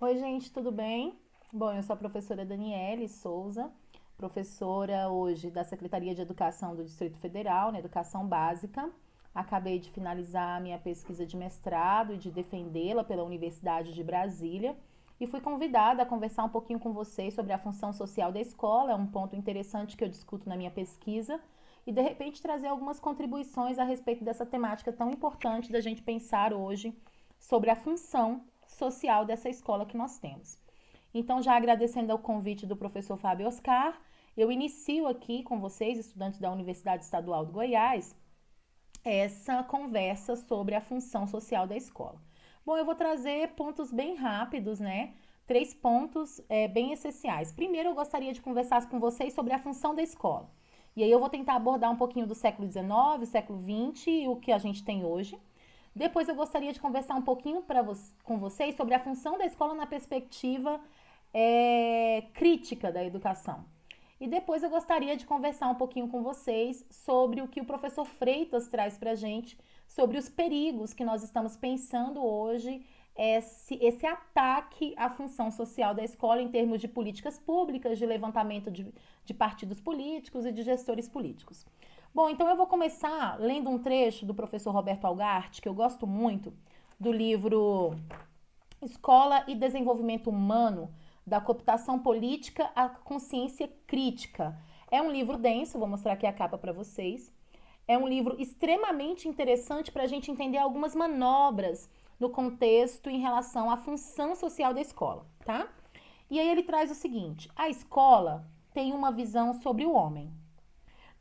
Oi, gente, tudo bem? Bom, eu sou a professora Daniele Souza, professora hoje da Secretaria de Educação do Distrito Federal, na Educação Básica. Acabei de finalizar a minha pesquisa de mestrado e de defendê-la pela Universidade de Brasília e fui convidada a conversar um pouquinho com vocês sobre a função social da escola, é um ponto interessante que eu discuto na minha pesquisa, e de repente trazer algumas contribuições a respeito dessa temática tão importante da gente pensar hoje sobre a função social dessa escola que nós temos. Então, já agradecendo ao convite do professor Fábio Oscar, eu inicio aqui com vocês, estudantes da Universidade Estadual do Goiás, essa conversa sobre a função social da escola. Bom, eu vou trazer pontos bem rápidos, né? Três pontos bem essenciais. Primeiro, eu gostaria de conversar com vocês sobre a função da escola. E aí eu vou tentar abordar um pouquinho do século XIX, século XX e o que a gente tem hoje. Depois eu gostaria de conversar um pouquinho com vocês sobre a função da escola na perspectiva crítica da educação. E depois eu gostaria de conversar um pouquinho com vocês sobre o que o professor Freitas traz para a gente, sobre os perigos que nós estamos pensando hoje, esse ataque à função social da escola em termos de políticas públicas, de levantamento de partidos políticos e de gestores políticos. Bom, então eu vou começar lendo um trecho do professor Roberto Algart, que eu gosto muito, do livro Escola e Desenvolvimento Humano, da cooptação política à consciência crítica. É um livro denso, vou mostrar aqui a capa para vocês. É um livro extremamente interessante para a gente entender algumas manobras no contexto em relação à função social da escola, tá? E aí ele traz o seguinte: a escola tem uma visão sobre o homem.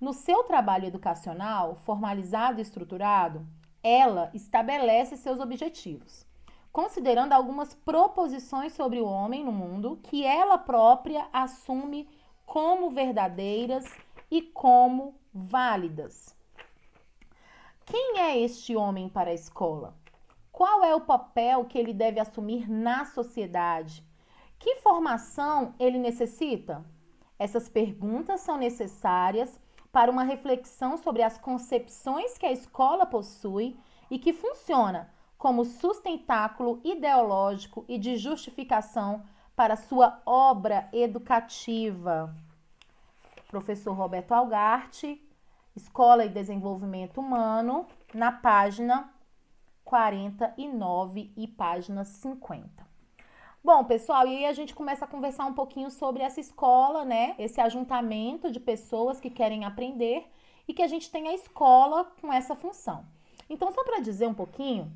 No seu trabalho educacional, formalizado e estruturado, ela estabelece seus objetivos, considerando algumas proposições sobre o homem no mundo que ela própria assume como verdadeiras e como válidas. Quem é este homem para a escola? Qual é o papel que ele deve assumir na sociedade? Que formação ele necessita? Essas perguntas são necessárias para uma reflexão sobre as concepções que a escola possui e que funciona como sustentáculo ideológico e de justificação para sua obra educativa. Professor Roberto Algart, Escola e Desenvolvimento Humano, na página 49 e página 50. Bom, pessoal, e aí a gente começa a conversar um pouquinho sobre essa escola, né? Esse ajuntamento de pessoas que querem aprender e que a gente tem a escola com essa função. Então, só para dizer um pouquinho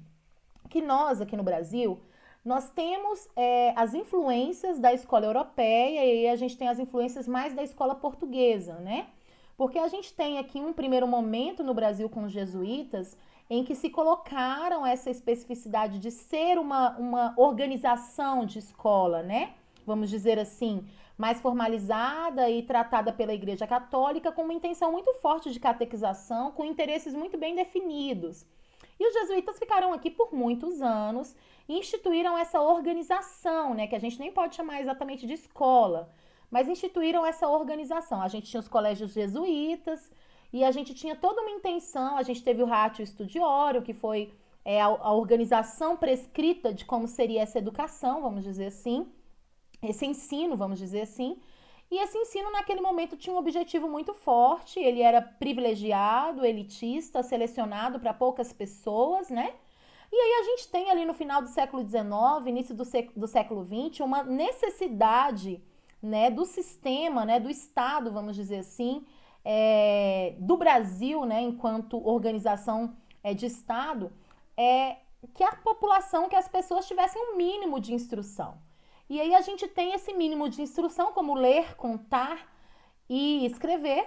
que nós aqui no Brasil, nós temos as influências da escola europeia e a gente tem as influências mais da escola portuguesa, né? Porque a gente tem aqui um primeiro momento no Brasil com os jesuítas em que se colocaram essa especificidade de ser uma organização de escola, né? Vamos dizer assim, mais formalizada e tratada pela Igreja Católica com uma intenção muito forte de catequização, com interesses muito bem definidos. E os jesuítas ficaram aqui por muitos anos e instituíram essa organização, né? Que a gente nem pode chamar exatamente de escola, mas instituíram essa organização. A gente tinha os colégios jesuítas e a gente tinha toda uma intenção. A gente teve o Ratio Studiorum, que foi a organização prescrita de como seria essa educação, vamos dizer assim, esse ensino, vamos dizer assim. E esse ensino, naquele momento, tinha um objetivo muito forte. Ele era privilegiado, elitista, selecionado para poucas pessoas, né? E aí a gente tem ali no final do século XIX, início do século XX, uma necessidade, né, do sistema, né, do Estado, vamos dizer assim, do Brasil, né, enquanto organização de Estado, que a população, que as pessoas tivessem um mínimo de instrução. E aí a gente tem esse mínimo de instrução, como ler, contar e escrever.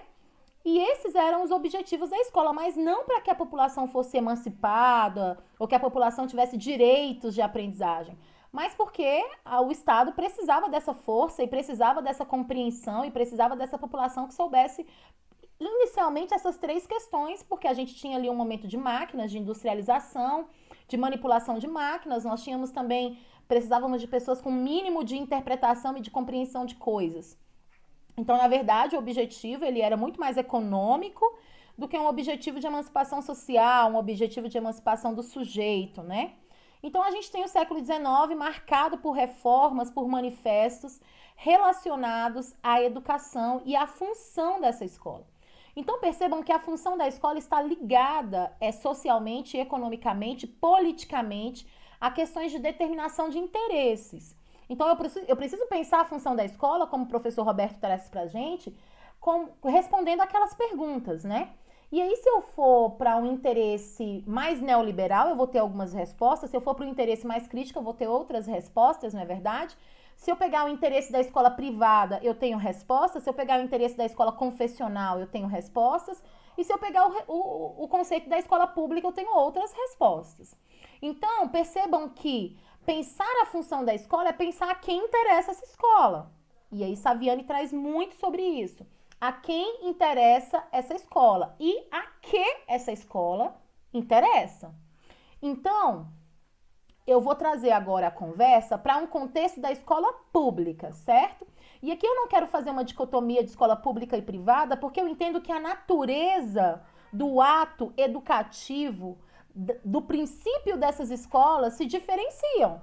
E esses eram os objetivos da escola, mas não para que a população fosse emancipada ou que a população tivesse direitos de aprendizagem, mas porque o Estado precisava dessa força e precisava dessa compreensão e precisava dessa população que soubesse inicialmente essas três questões, porque a gente tinha ali um momento de máquinas, de industrialização, de manipulação de máquinas, nós tínhamos também, precisávamos de pessoas com mínimo de interpretação e de compreensão de coisas. Então, na verdade, o objetivo ele era muito mais econômico do que um objetivo de emancipação social, um objetivo de emancipação do sujeito, né? Então, a gente tem o século XIX marcado por reformas, por manifestos relacionados à educação e à função dessa escola. Então, percebam que a função da escola está ligada socialmente, economicamente, politicamente, a questões de determinação de interesses. Então, eu preciso pensar a função da escola, como o professor Roberto traz para a gente, respondendo aquelas perguntas, né? E aí, se eu for para um interesse mais neoliberal, eu vou ter algumas respostas. Se eu for para um interesse mais crítico, eu vou ter outras respostas, não é verdade? Se eu pegar o interesse da escola privada, eu tenho respostas. Se eu pegar o interesse da escola confessional, eu tenho respostas. E se eu pegar o conceito da escola pública, eu tenho outras respostas. Então, percebam que pensar a função da escola é pensar a quem interessa essa escola. E aí, Saviani traz muito sobre isso. A quem interessa essa escola e a que essa escola interessa. Então, eu vou trazer agora a conversa para um contexto da escola pública, certo? E aqui eu não quero fazer uma dicotomia de escola pública e privada, porque eu entendo que a natureza do ato educativo, do princípio dessas escolas, se diferenciam.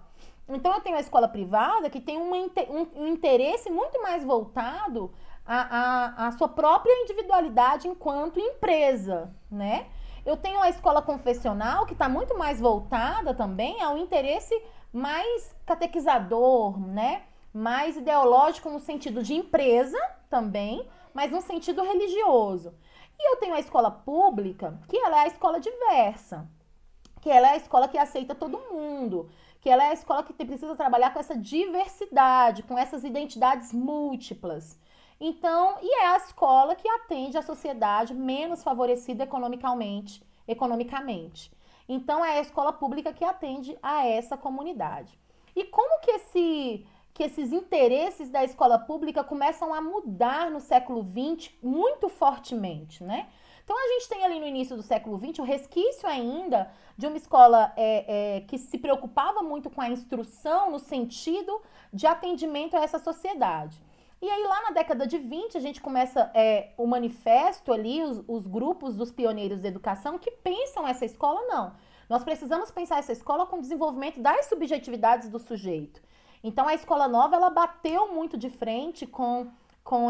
Então, eu tenho a escola privada que tem um interesse muito mais voltado à sua própria individualidade enquanto empresa, né? Eu tenho a escola confessional que está muito mais voltada também ao interesse mais catequizador, né? Mais ideológico no sentido de empresa também, mas no sentido religioso. E eu tenho a escola pública, que ela é a escola diversa, que ela é a escola que aceita todo mundo, que ela é a escola que precisa trabalhar com essa diversidade, com essas identidades múltiplas. Então, e é a escola que atende a sociedade menos favorecida economicamente. Então, é a escola pública que atende a essa comunidade. E como que esses interesses da escola pública começam a mudar no século XX muito fortemente, né? Então, a gente tem ali no início do século XX o resquício ainda de uma escola que se preocupava muito com a instrução no sentido de atendimento a essa sociedade. E aí, lá na década de 20, a gente começa o manifesto ali, os grupos dos pioneiros da educação que pensam essa escola, não. Nós precisamos pensar essa escola com o desenvolvimento das subjetividades do sujeito. Então, a escola nova, ela bateu muito de frente com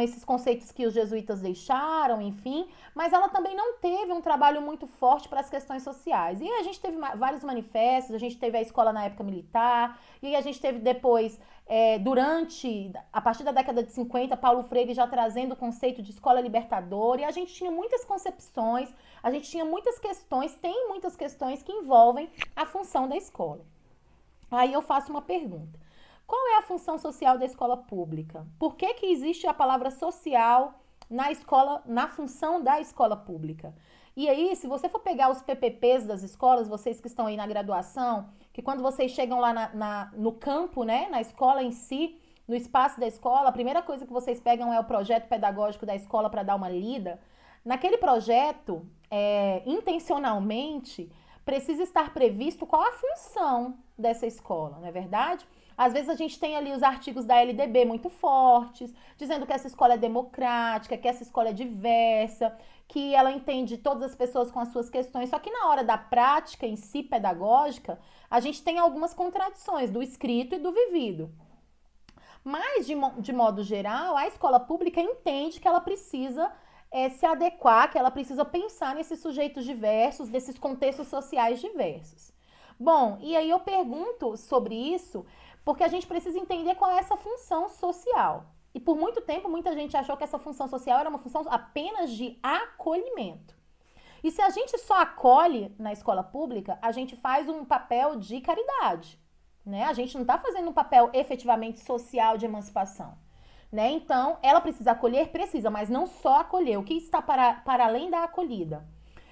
esses conceitos que os jesuítas deixaram, enfim, mas ela também não teve um trabalho muito forte para as questões sociais. E a gente teve vários manifestos, a gente teve a escola na época militar, e a gente teve depois, a partir da década de 50, Paulo Freire já trazendo o conceito de escola libertadora, e a gente tinha muitas concepções, a gente tinha muitas questões, tem muitas questões que envolvem a função da escola. Aí eu faço uma pergunta. Qual é a função social da escola pública? Por que existe a palavra social na escola, na função da escola pública? E aí, se você for pegar os PPPs das escolas, vocês que estão aí na graduação, que quando vocês chegam lá no campo, né, na escola em si, no espaço da escola, a primeira coisa que vocês pegam é o projeto pedagógico da escola para dar uma lida. Naquele projeto, intencionalmente, precisa estar previsto qual a função dessa escola, não é verdade? Às vezes a gente tem ali os artigos da LDB muito fortes, dizendo que essa escola é democrática, que essa escola é diversa, que ela entende todas as pessoas com as suas questões. Só que na hora da prática em si pedagógica, a gente tem algumas contradições do escrito e do vivido. Mas, de modo geral, a escola pública entende que ela precisa se adequar, que ela precisa pensar nesses sujeitos diversos, desses contextos sociais diversos. Bom, e aí eu pergunto sobre isso porque a gente precisa entender qual é essa função social. E por muito tempo, muita gente achou que essa função social era uma função apenas de acolhimento. E se a gente só acolhe na escola pública, a gente faz um papel de caridade, né? A gente não está fazendo um papel efetivamente social de emancipação, né? Então, ela precisa acolher? Precisa, mas não só acolher. O que está para além da acolhida?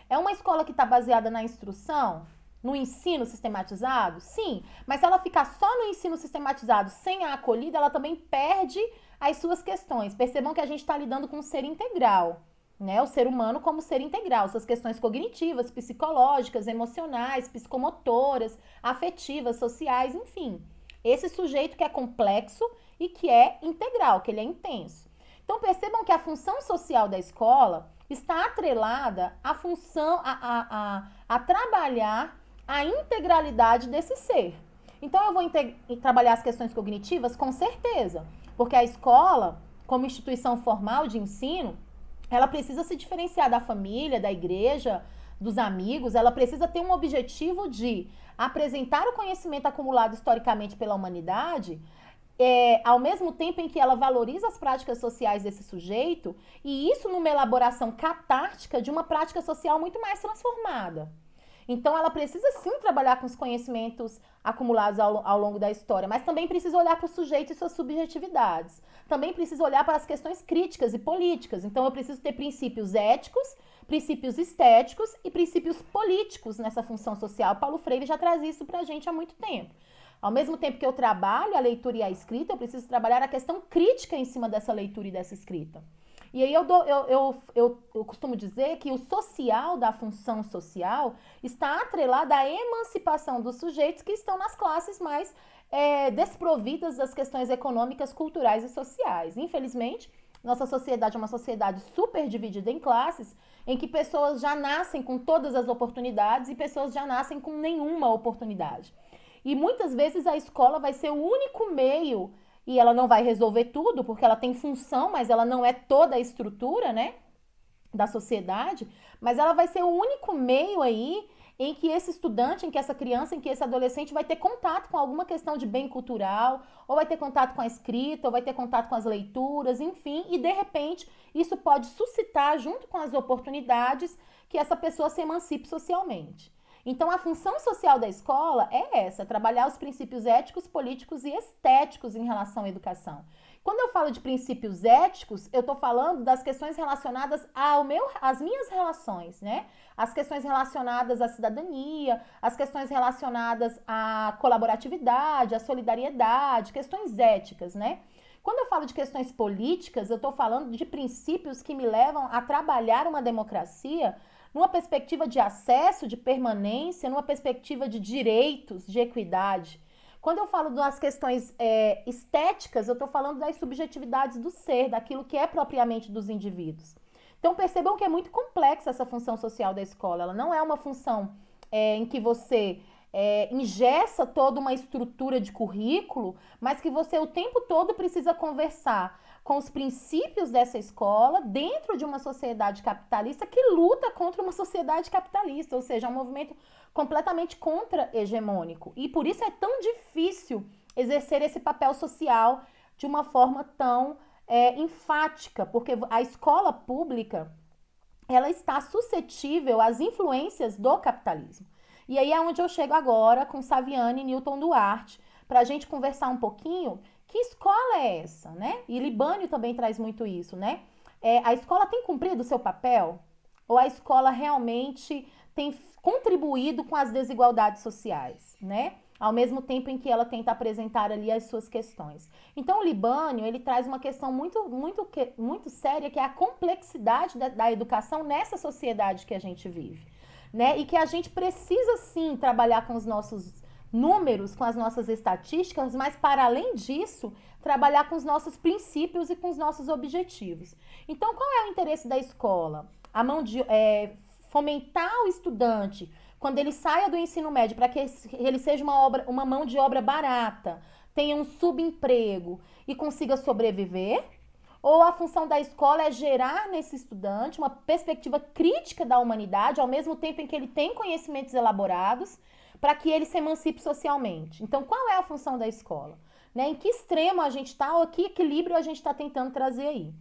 É uma escola que está baseada na instrução? No ensino sistematizado? Sim, mas se ela ficar só no ensino sistematizado sem a acolhida, ela também perde as suas questões. Percebam que a gente está lidando com um ser integral, né? O ser humano como ser integral, suas questões cognitivas, psicológicas, emocionais, psicomotoras, afetivas, sociais, enfim. Esse sujeito que é complexo e que é integral, que ele é intenso. Então percebam que a função social da escola está atrelada à função, a trabalhar a integralidade desse ser. Então, eu vou trabalhar as questões cognitivas com certeza, porque a escola, como instituição formal de ensino, ela precisa se diferenciar da família, da igreja, dos amigos, ela precisa ter um objetivo de apresentar o conhecimento acumulado historicamente pela humanidade, ao mesmo tempo em que ela valoriza as práticas sociais desse sujeito, e isso numa elaboração catártica de uma prática social muito mais transformada. Então, ela precisa sim trabalhar com os conhecimentos acumulados ao longo da história, mas também precisa olhar para o sujeito e suas subjetividades. Também precisa olhar para as questões críticas e políticas. Então, eu preciso ter princípios éticos, princípios estéticos e princípios políticos nessa função social. Paulo Freire já traz isso para a gente há muito tempo. Ao mesmo tempo que eu trabalho a leitura e a escrita, eu preciso trabalhar a questão crítica em cima dessa leitura e dessa escrita. E aí eu costumo dizer que o social da função social está atrelado à emancipação dos sujeitos que estão nas classes mais desprovidas das questões econômicas, culturais e sociais. Infelizmente, nossa sociedade é uma sociedade super dividida em classes, em que pessoas já nascem com todas as oportunidades e pessoas já nascem com nenhuma oportunidade. E muitas vezes a escola vai ser o único meio, e ela não vai resolver tudo, porque ela tem função, mas ela não é toda a estrutura, né, da sociedade, mas ela vai ser o único meio aí em que esse estudante, em que essa criança, em que esse adolescente vai ter contato com alguma questão de bem cultural, ou vai ter contato com a escrita, ou vai ter contato com as leituras, enfim, e de repente isso pode suscitar, junto com as oportunidades, que essa pessoa se emancipe socialmente. Então, a função social da escola é essa, trabalhar os princípios éticos, políticos e estéticos em relação à educação. Quando eu falo de princípios éticos, eu estou falando das questões relacionadas às minhas relações, né? As questões relacionadas à cidadania, as questões relacionadas à colaboratividade, à solidariedade, questões éticas, né? Quando eu falo de questões políticas, eu estou falando de princípios que me levam a trabalhar uma democracia numa perspectiva de acesso, de permanência, numa perspectiva de direitos, de equidade. Quando eu falo das questões estéticas, eu estou falando das subjetividades do ser, daquilo que é propriamente dos indivíduos. Então, percebam que é muito complexa essa função social da escola. Ela não é uma função em que você engessa toda uma estrutura de currículo, mas que você o tempo todo precisa conversar com os princípios dessa escola dentro de uma sociedade capitalista que luta contra uma sociedade capitalista, ou seja, um movimento completamente contra-hegemônico. E por isso é tão difícil exercer esse papel social de uma forma tão enfática, porque a escola pública ela está suscetível às influências do capitalismo. E aí é onde eu chego agora com Saviane e Newton Duarte, para a gente conversar um pouquinho que escola é essa, né? E Libânio também traz muito isso, né? A escola tem cumprido o seu papel? Ou a escola realmente tem contribuído com as desigualdades sociais, né? Ao mesmo tempo em que ela tenta apresentar ali as suas questões. Então, o Libânio, ele traz uma questão muito séria, que é a complexidade da educação nessa sociedade que a gente vive, né? E que a gente precisa, sim, trabalhar com os nossos números, com as nossas estatísticas, mas, para além disso, trabalhar com os nossos princípios e com os nossos objetivos. Então, qual é o interesse da escola? Fomentar o estudante, quando ele saia do ensino médio, para que ele seja uma mão de obra barata, tenha um subemprego e consiga sobreviver? Ou a função da escola é gerar nesse estudante uma perspectiva crítica da humanidade, ao mesmo tempo em que ele tem conhecimentos elaborados, para que ele se emancipe socialmente? Então, qual é a função da escola? Né? Em que extremo a gente está, ou que equilíbrio a gente está tentando trazer aí?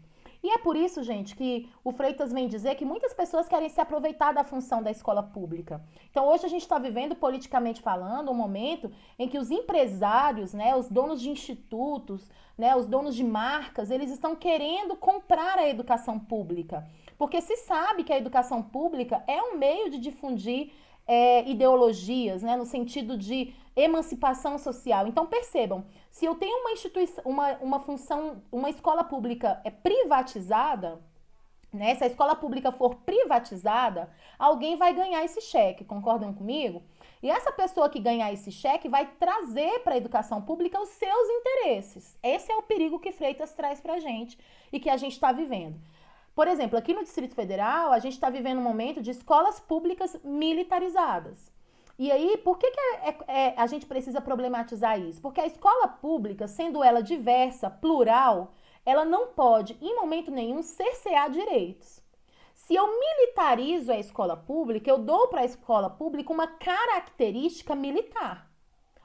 E é por isso, gente, que o Freitas vem dizer que muitas pessoas querem se aproveitar da função da escola pública. Então, hoje a gente está vivendo, politicamente falando, um momento em que os empresários, né, os donos de institutos, né, os donos de marcas, eles estão querendo comprar a educação pública. Porque se sabe que a educação pública é um meio de difundir ideologias, né, no sentido de emancipação social. Então, percebam, se eu tenho uma instituição, uma função, uma escola pública privatizada, né, se a escola pública for privatizada, alguém vai ganhar esse cheque, concordam comigo? E essa pessoa que ganhar esse cheque vai trazer para a educação pública os seus interesses. Esse é o perigo que Freitas traz para a gente e que a gente está vivendo. Por exemplo, aqui no Distrito Federal, a gente está vivendo um momento de escolas públicas militarizadas. E aí, por que a gente precisa problematizar isso? Porque a escola pública, sendo ela diversa, plural, ela não pode, em momento nenhum, cercear direitos. Se eu militarizo a escola pública, eu dou para a escola pública uma característica militar.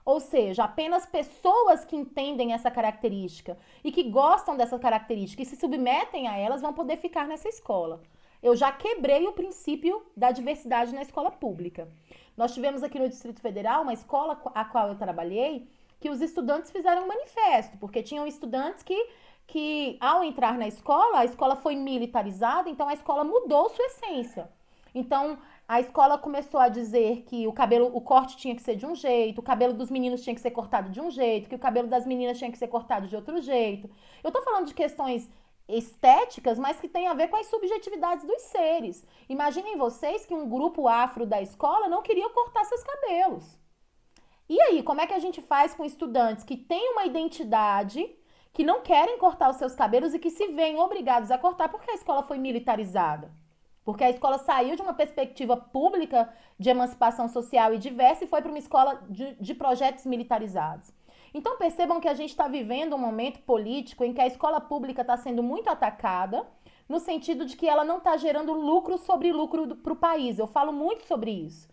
Ou seja, apenas pessoas que entendem essa característica e que gostam dessa característica e se submetem a elas vão poder ficar nessa escola. Eu já quebrei o princípio da diversidade na escola pública. Nós tivemos aqui no Distrito Federal uma escola a qual eu trabalhei que os estudantes fizeram um manifesto, porque tinham estudantes que ao entrar na escola, a escola foi militarizada, então a escola mudou sua essência. Então, a escola começou a dizer que o corte tinha que ser de um jeito, o cabelo dos meninos tinha que ser cortado de um jeito, que o cabelo das meninas tinha que ser cortado de outro jeito. Eu tô falando de questões estéticas, mas que tem a ver com as subjetividades dos seres. Imaginem vocês que um grupo afro da escola não queria cortar seus cabelos. E aí, como é que a gente faz com estudantes que têm uma identidade, que não querem cortar os seus cabelos e que se veem obrigados a cortar porque a escola foi militarizada? Porque a escola saiu de uma perspectiva pública de emancipação social e diversa e foi para uma escola de projetos militarizados. Então percebam que a gente está vivendo um momento político em que a escola pública está sendo muito atacada, no sentido de que ela não está gerando lucro sobre lucro para o país. Eu falo muito sobre isso.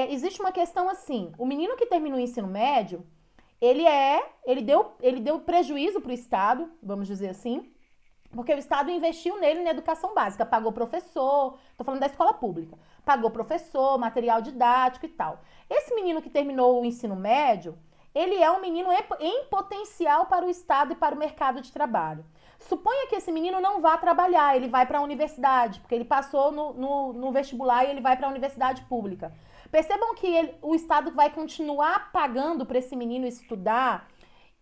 Existe uma questão assim, o menino que termina o ensino médio, ele deu prejuízo para o Estado, vamos dizer assim, porque o Estado investiu nele na educação básica, pagou professor, tô falando da escola pública, pagou professor, material didático e tal. Esse menino que terminou o ensino médio, ele é um menino em potencial para o Estado e para o mercado de trabalho. Suponha que esse menino não vá trabalhar, ele vai para a universidade, porque ele passou no vestibular e ele vai para a universidade pública. Percebam que o Estado vai continuar pagando para esse menino estudar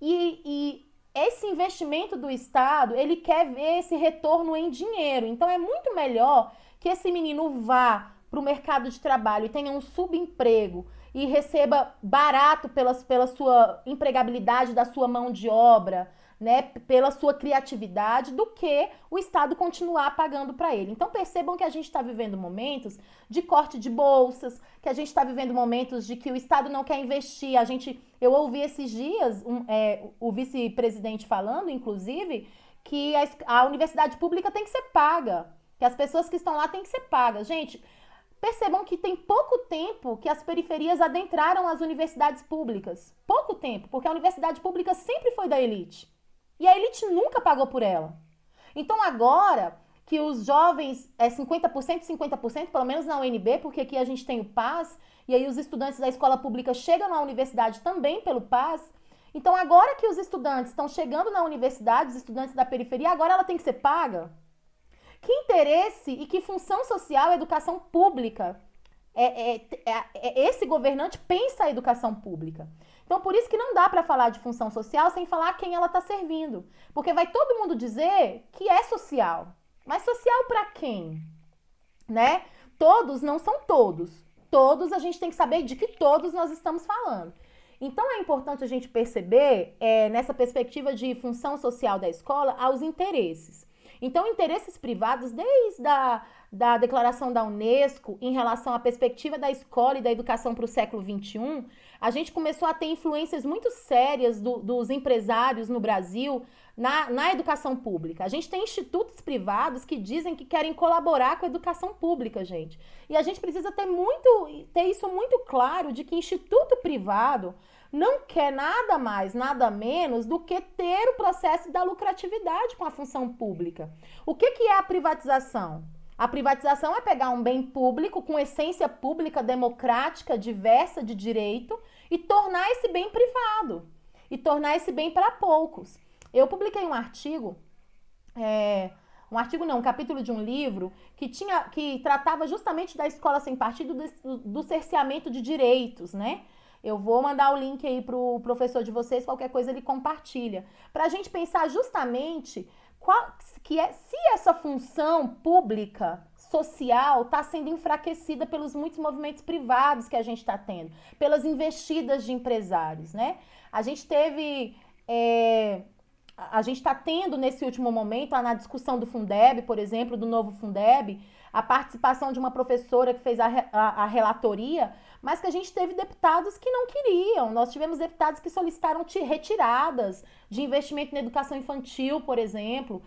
e esse investimento do Estado, ele quer ver esse retorno em dinheiro. Então, é muito melhor que esse menino vá para o mercado de trabalho e tenha um subemprego e receba barato pela sua empregabilidade da sua mão de obra, né, pela sua criatividade, do que o Estado continuar pagando para ele. Então percebam que a gente está vivendo momentos de corte de bolsas, que a gente está vivendo momentos de que o Estado não quer investir. Eu ouvi esses dias o vice-presidente falando, inclusive, que a universidade pública tem que ser paga, que as pessoas que estão lá têm que ser pagas. Gente, percebam que tem pouco tempo que as periferias adentraram as universidades públicas. Pouco tempo, porque a universidade pública sempre foi da elite. E a elite nunca pagou por ela. Então agora que os jovens 50%, pelo menos na UNB, porque aqui a gente tem o PAS, e aí os estudantes da escola pública chegam na universidade também pelo PAS. Então agora que os estudantes estão chegando na universidade, os estudantes da periferia, agora ela tem que ser paga? Que interesse e que função social a educação pública? Esse governante pensa a educação pública. Então, por isso que não dá para falar de função social sem falar a quem ela está servindo. Porque vai todo mundo dizer que é social. Mas social para quem? Né? Todos não são todos. Todos a gente tem que saber de que todos nós estamos falando. Então, é importante a gente perceber, nessa perspectiva de função social da escola, aos interesses. Então, interesses privados, desde da declaração da Unesco em relação à perspectiva da escola e da educação para o século XXI, a gente começou a ter influências muito sérias dos empresários no Brasil na educação pública. A gente tem institutos privados que dizem que querem colaborar com a educação pública, gente. E a gente precisa ter isso muito claro, de que instituto privado não quer nada mais, nada menos do que ter o processo da lucratividade com a função pública. O que é a privatização? A privatização é pegar um bem público com essência pública, democrática, diversa, de direito e tornar esse bem privado. E tornar esse bem para poucos. Eu publiquei um artigo, um capítulo de um livro que tratava justamente da escola sem partido, do cerceamento de direitos, né? Eu vou mandar o link aí pro professor de vocês, qualquer coisa ele compartilha. Para a gente pensar justamente se essa função pública, social, está sendo enfraquecida pelos muitos movimentos privados que a gente está tendo, pelas investidas de empresários, né? A gente está tendo nesse último momento, na discussão do Fundeb, por exemplo, do novo Fundeb, a participação de uma professora que fez a relatoria, mas que a gente teve deputados que não queriam. Nós tivemos deputados que solicitaram retiradas de investimento na educação infantil, por exemplo.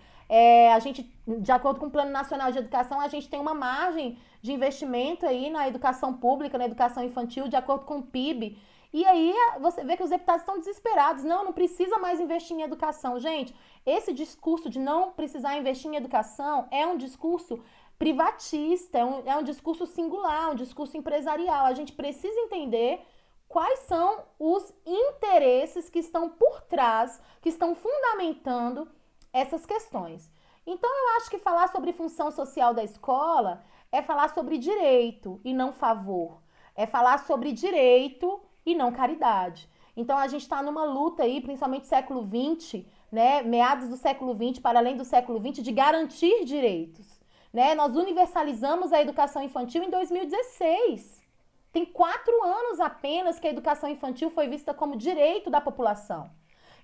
A gente, de acordo com o Plano Nacional de Educação, a gente tem uma margem de investimento aí na educação pública, na educação infantil, de acordo com o PIB. E aí você vê que os deputados estão desesperados. Não precisa mais investir em educação. Gente, esse discurso de não precisar investir em educação é um discurso privatista, é um discurso singular, um discurso empresarial. A gente precisa entender quais são os interesses que estão por trás, que estão fundamentando essas questões. Então, eu acho que falar sobre função social da escola é falar sobre direito e não favor. É falar sobre direito e não caridade. Então, a gente está numa luta aí, principalmente século XX, né, meados do século XX para além do século XX, de garantir direitos. Né? Nós universalizamos a educação infantil em 2016. Tem 4 anos apenas que a educação infantil foi vista como direito da população.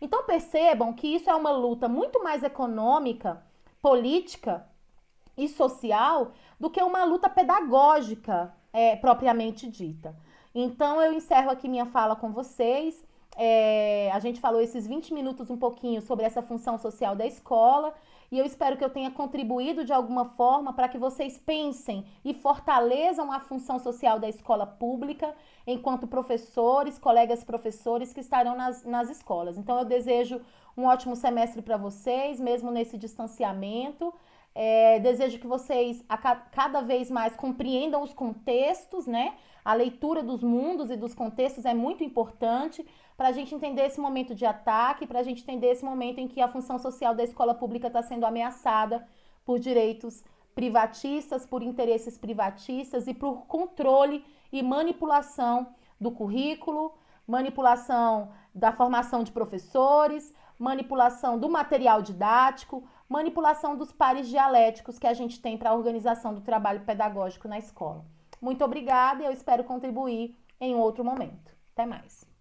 Então percebam que isso é uma luta muito mais econômica, política e social do que uma luta pedagógica propriamente dita. Então eu encerro aqui minha fala com vocês. A gente falou esses 20 minutos um pouquinho sobre essa função social da escola e eu espero que eu tenha contribuído de alguma forma para que vocês pensem e fortaleçam a função social da escola pública enquanto professores, colegas professores que estarão nas escolas. Então eu desejo um ótimo semestre para vocês, mesmo nesse distanciamento. Desejo que vocês cada vez mais compreendam os contextos, né? A leitura dos mundos e dos contextos é muito importante para a gente entender esse momento de ataque, para a gente entender esse momento em que a função social da escola pública está sendo ameaçada por direitos privatistas, por interesses privatistas e por controle e manipulação do currículo, manipulação da formação de professores, manipulação do material didático, manipulação dos pares dialéticos que a gente tem para a organização do trabalho pedagógico na escola. Muito obrigada e eu espero contribuir em outro momento. Até mais.